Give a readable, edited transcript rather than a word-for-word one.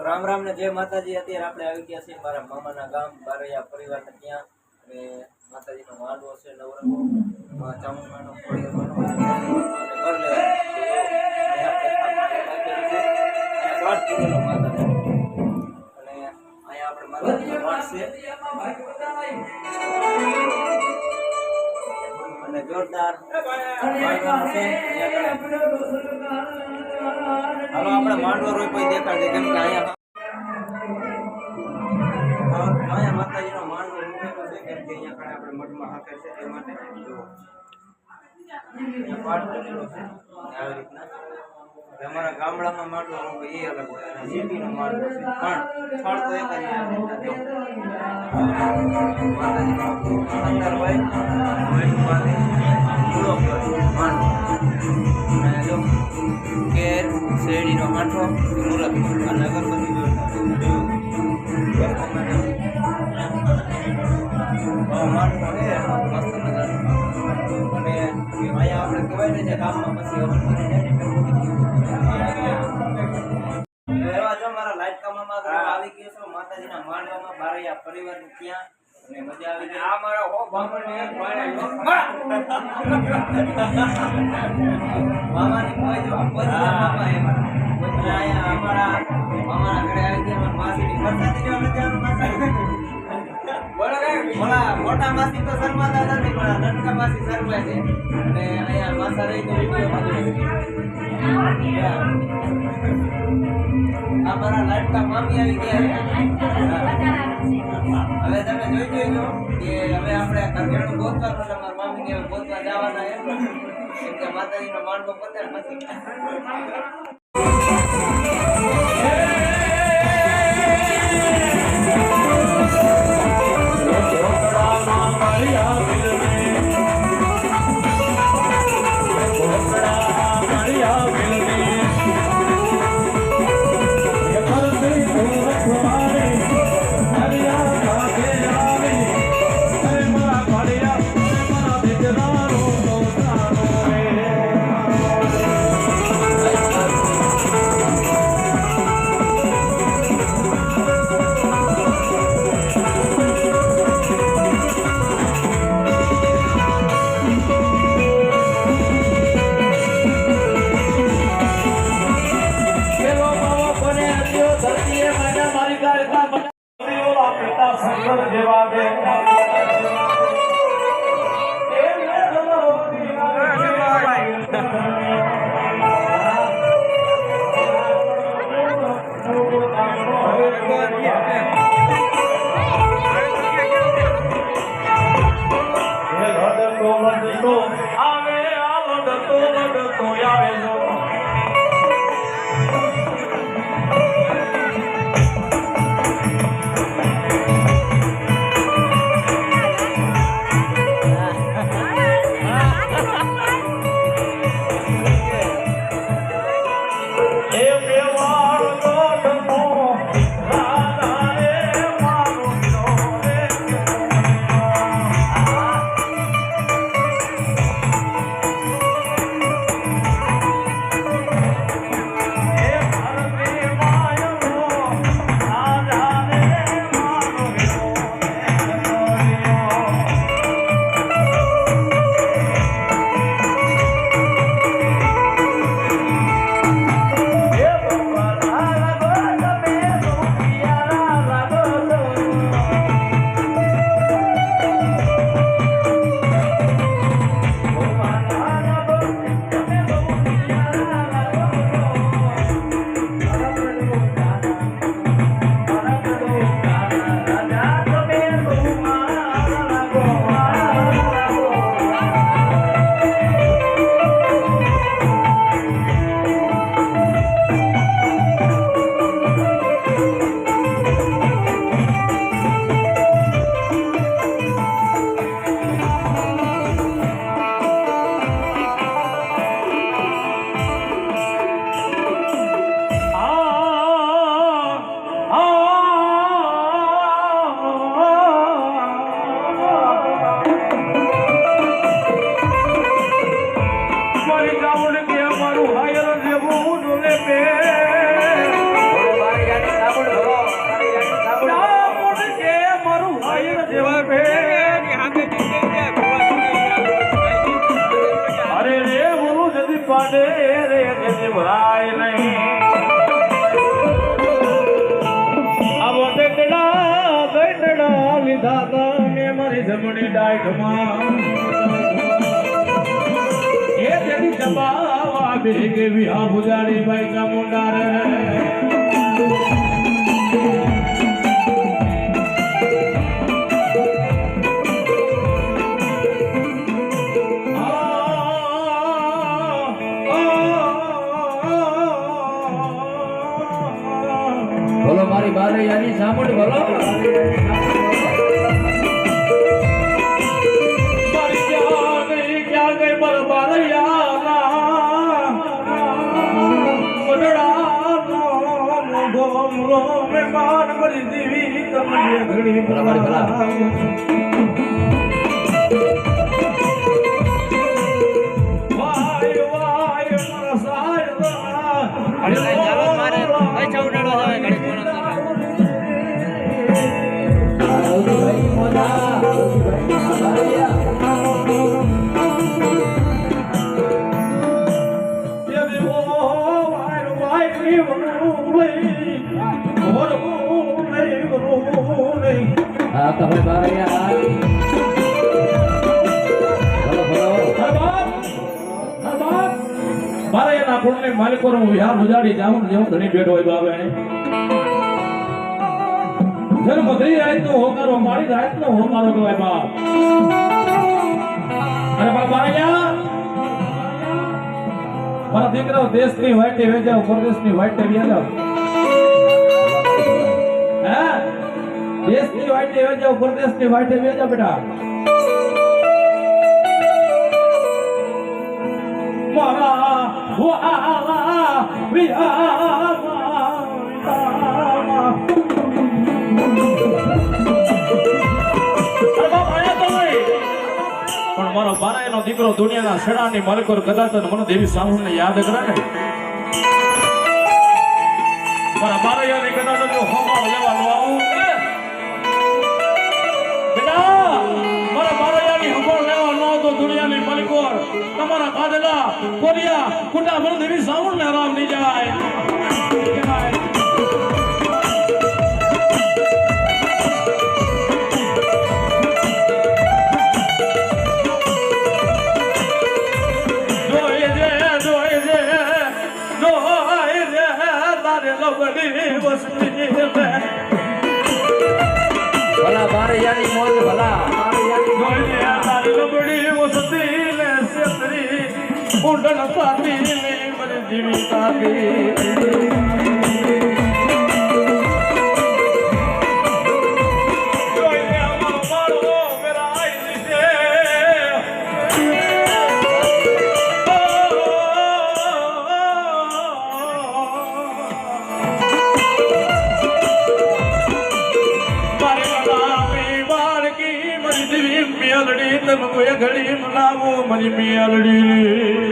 રામ રામ ને જય માતાજી। અત્યારે આપણે આવી ગયા છીએ મારા મામાના ગામ બારૈયા પરિવારને ત્યાં। અને માતાજીનો માંડવો છે નવરંગો ચામુંડાનો ખોડિયારનો અને ઘર લેવા માતા અને અહીંયા આપણે માતાજીનો વાડ છે અને જોરદાર માંડવાનો છે। હાલો આપણે માંડવો રોપાઈ દેખાડે કેમ કે અહીંયા માતાજીનો માંડવો રોપેલો છે કેમ કે અહીંયા કણે આપણે મઠમાં હાકે છે તે માટે જો અહીંયા પાટ બનેલો છે આવી રીતના। અમારા ગામડામાં માંડવો રોપે એ અલગ હોય અને સિટીનો માંડવો છે પણ ફળ તો એક જ જો માતાજીનો અંદર હોય વાઈટ મૂળો માંડવો અને જો કેર શેરડીનો આંઠો મુરત અને અગરબત્તી માંડવો છે મસ્ત નજારો। અને અહીંયા આપણે કહેવાય ને જે ગામમાં પછી હવન કરી જાય ને એવા જો મારા લાઈટ કામમાં આવી ગયો છો માતાજીના માંડવામાં બારૈયા પરિવારની ત્યાં અને મજા આવી ગઈ। આ મારો હો બામણને એક ભાઈ મામાની કોઈ જો મામા એ મારા અહીંયા અમારા ઘરે આવી ગયા માસીની ફરસાતી જો નજારો માસી મોટા માસી તો શર્માતા નથી પણ નાનકા માસી શર્માય છે અને અહીંયા માસા રહી તો આ મારા લાડકા મામી આવી ગયા। હવે તમે જોઈ જોજો કે હવે આપણે ઘરેણું ગોતવાનું એટલે મારા મામી ને ગોતવા જવાના એમ કે માતાજીનો માંડવો પતે પછી જમણી ડાયઠમાં એ તેની જમાવા બેગે વિહા ભુજાડી ભાઈ ચામુંડા રે બોલો મારી બારૈયાની સામુંડ બોલો માલિકો વિહાર ઉજાડી જાઉં જેવું ઘણી બેઠો હોય બાબે જન્મ થઈ રાત નો હોકારો મારી રાત નો હોકારો કહેવાય બાપ અરે બાપ મારા દીકરાઓ દેશની વાટે વેજાવ પરદેશની વાટે વેજાવ હે દેશની વાટે વેજાવ પરદેશની વાટે વેજાવ બેટા મારા વાલા વિહાર પણ મારો બારાયનો દીકરો દુનિયાના શેડાની માલિકો કદાચ મને દેવી સામુને યાદ કરે ને મારા બારાયાની કદાચ જો હોમાળ લેવાનો આવું બેટા મારા બારાયાની હોમાળ લેવાનો તો દુનિયાની માલિકો તમારા કાદલા કોરિયા કુટા મને દેવી સામુને આરામ નહીં જાય ભલા બારૈયાની મોજ ભલા ઉડન સાથી મને જીવી સાથી ઘડી મનાવો મરી મિયાલડી